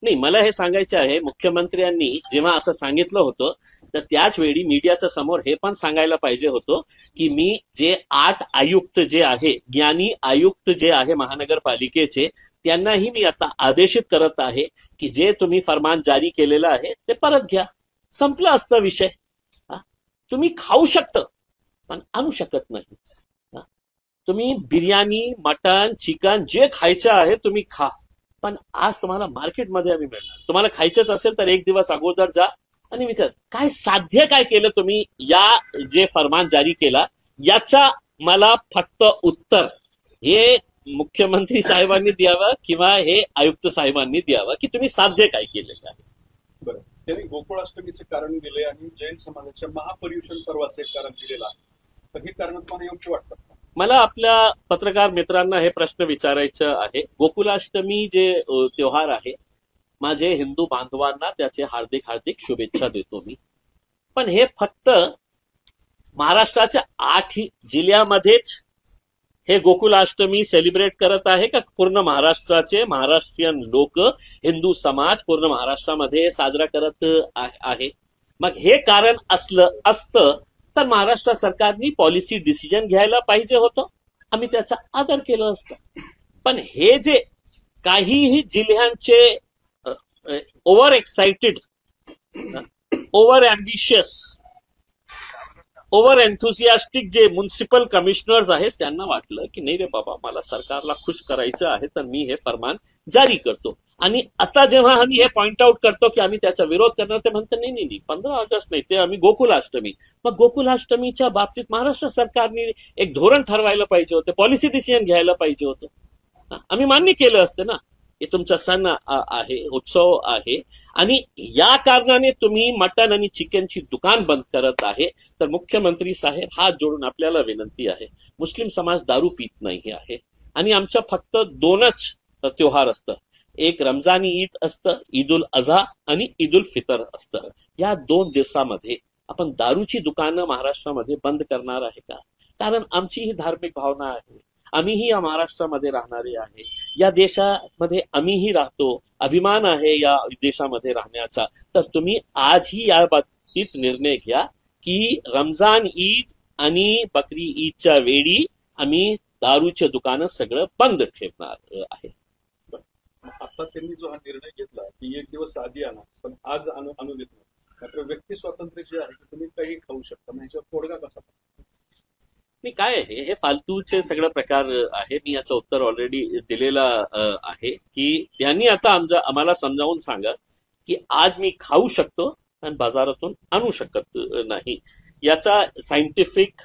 नाही, मला हे सांगायचं आहे, मुख्यमंत्र्यांनी जेव्हा असं सांगितलं होतं तर त्याच वेळी मीडियाच्या समोर हे पण सांगायला पाहिजे होतं की मी जे 8 आयुक्त जे आहे, ज्ञानी आयुक्त जे आहे महानगरपालिकेचे, त्यांनाही मी आता आदेशित करत आहे की जे तुम्ही फरमान जारी केलेलं आहे ते परत घ्या. संपलं असतं विषय. तुम्ही खाऊ शकता पण आणू शकत नाही. तुम्ही बिर्याणी, मटन, चिकन जे खायचं आहे तुम्ही खा, पण आज तुम्हाला मार्केटमध्ये आम्ही मिळणार. तुम्हाला खायचंच असेल तर एक दिवस अगोदर जा आणि विकत. काय साध्य काय केलं तुम्ही या जे फरमान जारी केला याचा मला फक्त उत्तर हे मुख्यमंत्री साहेबांनी द्यावं किंवा हे आयुक्त साहेबांनी द्यावं की तुम्ही साध्य काय केलेलं आहे. बरं, त्यांनी गोकुळाष्टमीचे कारण दिले आणि जैन समाजाच्या महापर्युषण पर्वाचे कारण दिलेलं आहे, तर हे कारण तुम्हाला योग्य वाटतं का? मला आपल्या पत्रकार मित्रांना हे प्रश्न विचारायचं आहे. गोकुलाष्टमी जे त्योहार आहे, माझे हिंदू बांधवांना त्याचे हार्दिक हार्दिक शुभेच्छा देतो मी. पण हे फक्त महाराष्ट्राच्या 8 जिल्ह्यामध्येच हे गोकुलाष्टमी सेलिब्रेट करत आहे का पूर्ण महाराष्ट्राचे महाराष्ट्रीयन लोक, हिंदू समाज पूर्ण महाराष्ट्रामध्ये साजरा करत आहे? मग हे कारण असतं तर महाराष्ट्र सरकारने पॉलिसी डिसिजन घ्यायला पाहिजे होतं, आम्ही त्याचा आदर केलं असतं. पण हे जे काहीही जिल्ह्यांचे ओव्हर एक्साइटेड, ओव्हर अँबिशियस, ओव्हर एन्थुसियास्टिक जे म्युन्सिपल कमिशनर्स आहेत त्यांना वाटलं की नाही रे बाबा, मला सरकारला खुश करायचं आहे तर मी हे फरमान जारी करतो. आणि आता जेव्हा आम्ही हे पॉइंट आउट करतो की आम्ही त्याचा विरोध करणार, ते म्हणतात नाही नाही 15 ऑगस्ट नाही, ते आम्ही गोकुलाष्टमी. मग गोकुलाष्टमीच्या बाबतीत महाराष्ट्र सरकारने एक धोरण ठरवायला पाहिजे होतं, पॉलिसी डिसिजन घ्यायला पाहिजे होतं. आम्ही मान्य केलं असतं ना की तुमचा सण आहे, उत्सव आहे आणि या कारणाने तुम्ही मटन आणि चिकनची दुकान बंद करत आहे. तर मुख्यमंत्री साहेब, हात जोडून आपल्याला विनंती आहे, मुस्लिम समाज दारू पित नाही आहे आणि आमच्या फक्त 2च त्योहार असतं, एक रमजानी ईद असतं, ईद उल अझा आणि ईद उल फितर असतं. या 2 दिवसामध्ये आपण दारूची दुकानं महाराष्ट्रामध्ये बंद करणार आहे का? कारण आमची ही धार्मिक भावना आहे, आम्हीही या महाराष्ट्रामध्ये राहणारे आहे, या देशामध्ये आम्हीही राहतो, अभिमान आहे या देशामध्ये राहण्याचा. तर तुम्ही आजही या बाबतीत निर्णय घ्या की रमजान ईद आणि बकरी ईदच्या वेळी आम्ही दारूचे दुकानं सगळं बंद ठेवणार आहे. आता त्यांनी जो हा निर्णय घेतला की एक दिवस आधी आणा पण आज आणू देत नाही, मात्र व्यक्ती स्वातंत्र्य जे आहे की तुम्ही काही खाऊ शकता, याच्यावर तोडगा कसा? मी काय आहे, हे फालतूचे सगळं प्रकार आहे. मी याचं उत्तर ऑलरेडी दिलेलं आहे की त्यांनी आता आम्हाला समजावून सांगा की आज मी खाऊ शकतो आणि बाजारातून आणू शकत नाही. याचा सायंटिफिक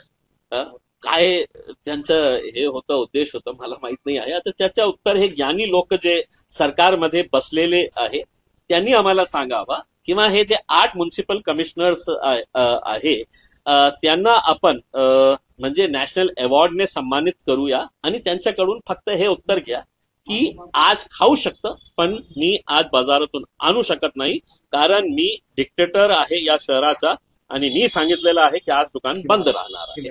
काय त्यांचं हे होतं, उद्देश होतं, मला माहित नाही आहे. आता त्याचं उत्तर हे ज्ञानी लोक जे सरकारमध्ये बसलेले आहे त्यांनी आम्हाला सांगावा, किंवा हे जे 8 म्युन्सिपल कमिशनर्स आहे त्यांना आपण म्हणजे नॅशनल अवॉर्डने सन्मानित करूया आणि त्यांच्याकडून फक्त हे उत्तर घ्या की आज खाऊ शकतं पण मी आज बाजारातून आणू शकत नाही, कारण मी डिक्टेटर आहे या शहराचा आणि मी सांगितलेलं आहे की आज दुकान बंद राहणार आहे.